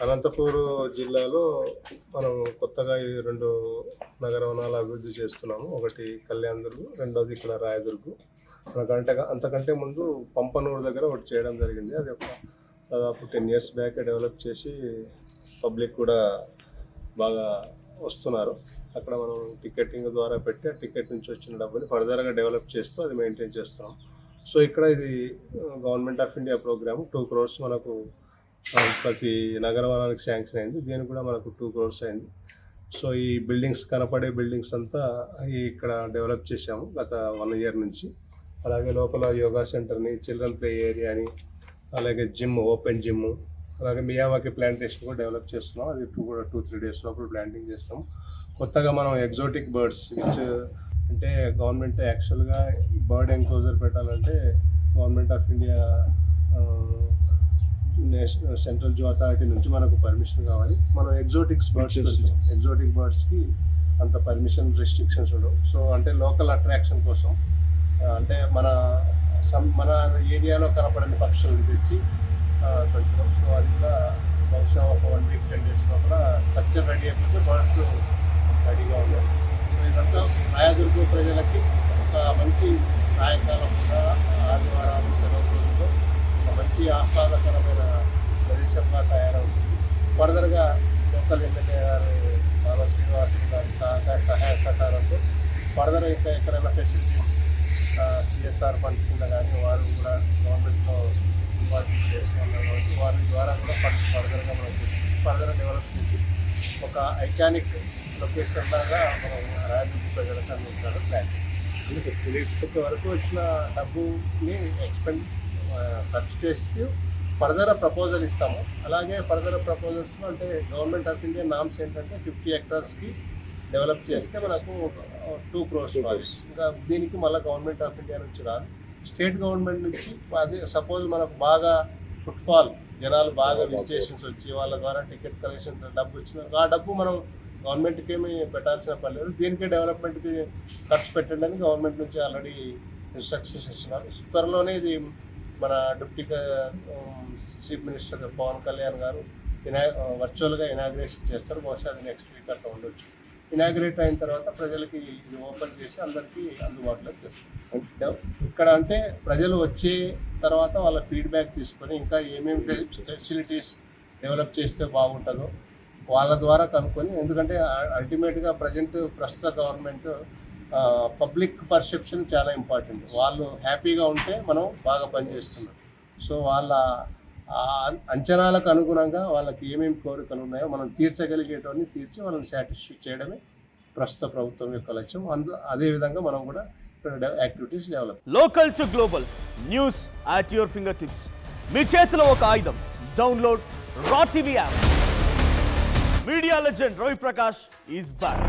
అనంతపూర్ జిల్లాలో మనం కొత్తగా ఈ 2 నగర వనాలు అభివృద్ధి చేస్తున్నాము. ఒకటి కళ్యాణదుర్గ్, రెండోది ఇక్కడ రాయదుర్గ్. మనకంటే అంతకంటే ముందు పంపనూరు దగ్గర ఒకటి చేయడం జరిగింది. అది ఒక దాదాపు 10 years బ్యాక్ డెవలప్ చేసి పబ్లిక్ కూడా బాగా వస్తున్నారు. అక్కడ మనం టికెటింగ్ ద్వారా పెట్టి ఆ టికెట్ నుంచి వచ్చిన డబ్బుని ఫర్దర్గా డెవలప్ చేస్తూ అది మెయింటైన్ చేస్తున్నాం. సో ఇక్కడ ఇది government of India programme 2 crores మనకు ప్రతి నగర వనానికి శాంక్షన్ అయింది. దీనికి కూడా మనకు 2 crores అయింది. సో ఈ బిల్డింగ్స్ కనపడే బిల్డింగ్స్ అంతా ఇక్కడ డెవలప్ చేశాము గత 1 year నుంచి. అలాగే లోపల యోగా సెంటర్ని, చిల్డ్రన్ ప్లే ఏరియాని, అలాగే జిమ్, ఓపెన్ జిమ్, అలాగే మియావాకి ప్లాంటేషన్ కూడా డెవలప్ చేస్తున్నాం. అది కూడా 2-3 days లోపల ప్లాంటింగ్ చేస్తాం. కొత్తగా మనం ఎగ్జోటిక్ బర్డ్స్ విచ్ అంటే గవర్నమెంట్ యాక్చువల్గా బర్డ్ ఎంక్లోజర్ పెట్టాలంటే government of India central zoo authority నుంచి మనకు పర్మిషన్ కావాలి. మనం ఎగ్జోటిక్ బర్డ్స్కి అంత పర్మిషన్ రెస్ట్రిక్షన్స్ ఉండవు. సో అంటే లోకల్ అట్రాక్షన్ కోసం అంటే మన ఏరియాలో కనపడని పక్షులను తెచ్చి పెడుతున్నాం. సో అది కూడా బహుశా ఒక 1 week 10 days లోపల స్ట్రక్చర్ రెడీ అయిపోతే బర్డ్స్ రెడీగా ఉన్నాయి. సో ఇదంతా రాయదుర్గ ప్రజలకి ఒక మంచి సాయంకాలం కూడా ఆదివారాలు సెలవు రోజుల్లో ఒక మంచి ఆహ్లాదకరమైన ప్రదేశంగా తయారవుతుంది. ఫర్దర్గా లోకల్ ఎమ్మెల్యే గారు బాబా శ్రీనివాసులు గారి సహాయ సహకారంతో ఫర్దర్ ఇంకా ఎక్కడైనా ఫెసిలిటీస్ CSR ఫండ్స్ కింద కానీ వారు కూడా గవర్నమెంట్లో ఉపాధి చేసుకున్నారు కాబట్టి వారి ద్వారా కూడా ఫండ్స్ ఫర్దర్గా మనం ఫర్దర్గా డెవలప్ చేసి ఒక ఐకానిక్ లొకేషన్ లాగా మనం రాజకీయ ప్రజలకు అందించాలని ప్లాన్ చేస్తాం. ఇప్పటి వరకు వచ్చిన డబ్బుని ఖర్చు చేసి ఫర్దర్ ప్రపోజల్ ఇస్తాము. అలాగే ఫర్దర్ ప్రపోజల్స్లో అంటే గవర్నమెంట్ ఆఫ్ ఇండియా నామ్స్ ఏంటంటే 50 hectaresకి డెవలప్ చేస్తే మనకు 2 crores ప్రాజెక్ట్. ఇంకా దీనికి మళ్ళీ గవర్నమెంట్ ఆఫ్ ఇండియా నుంచి రాదు, స్టేట్ గవర్నమెంట్ నుంచి. అదే సపోజ్ మనకు బాగా ఫుట్ఫాల్, జనాలు బాగా విజిటేషన్స్ వచ్చి వాళ్ళ ద్వారా టికెట్ కలెక్షన్ డబ్బు వచ్చిన ఆ డబ్బు మనం గవర్నమెంట్కి ఏమి పెట్టాల్సిన పని లేదు. దీనికే డెవలప్మెంట్కి ఖర్చు పెట్టండి అని గవర్నమెంట్ నుంచి ఆల్రెడీ ఇన్స్ట్రక్షన్స్ ఇస్తున్నారు. త్వరలోనే ఇది మన deputy chief minister Pawan Kalyan గారు వర్చువల్గా ఇనాగ్రేషన్ చేస్తారు. బహుశా అది నెక్స్ట్ వీక్ అట్లా ఉండొచ్చు. ఇనాగ్రేట్ అయిన తర్వాత ప్రజలకి ఇది ఓపెన్ చేసి అందరికీ అందుబాటులోకి తెస్తారు. ఇక్కడ అంటే ప్రజలు వచ్చే తర్వాత వాళ్ళ ఫీడ్బ్యాక్ తీసుకొని ఇంకా ఏమేమి ఫెసిలిటీస్ డెవలప్ చేస్తే బాగుంటుందో వాళ్ళ ద్వారా కనుక్కొని, ఎందుకంటే అల్టిమేట్గా ప్రస్తుత గవర్నమెంట్ పబ్లిక్ పర్సెప్షన్ చాలా ఇంపార్టెంట్. వాళ్ళు హ్యాపీగా ఉంటే మనం బాగా పనిచేస్తున్నాం. సో వాళ్ళ అంచనాలకు అనుగుణంగా వాళ్ళకి ఏమేమి కోరికలు ఉన్నాయో మనం తీర్చగలిగేటవన్నీ తీర్చి వాళ్ళని సాటిస్ఫై చేయడమే ప్రస్తుత ప్రభుత్వం యొక్క లక్ష్యం. అదేవిధంగా మనం కూడా activities develop. Local to global news at your finger tips. మీ చేతిలో ఒక ఆయుధం. Download Raw TV app. Media legend Ravi Prakash is back.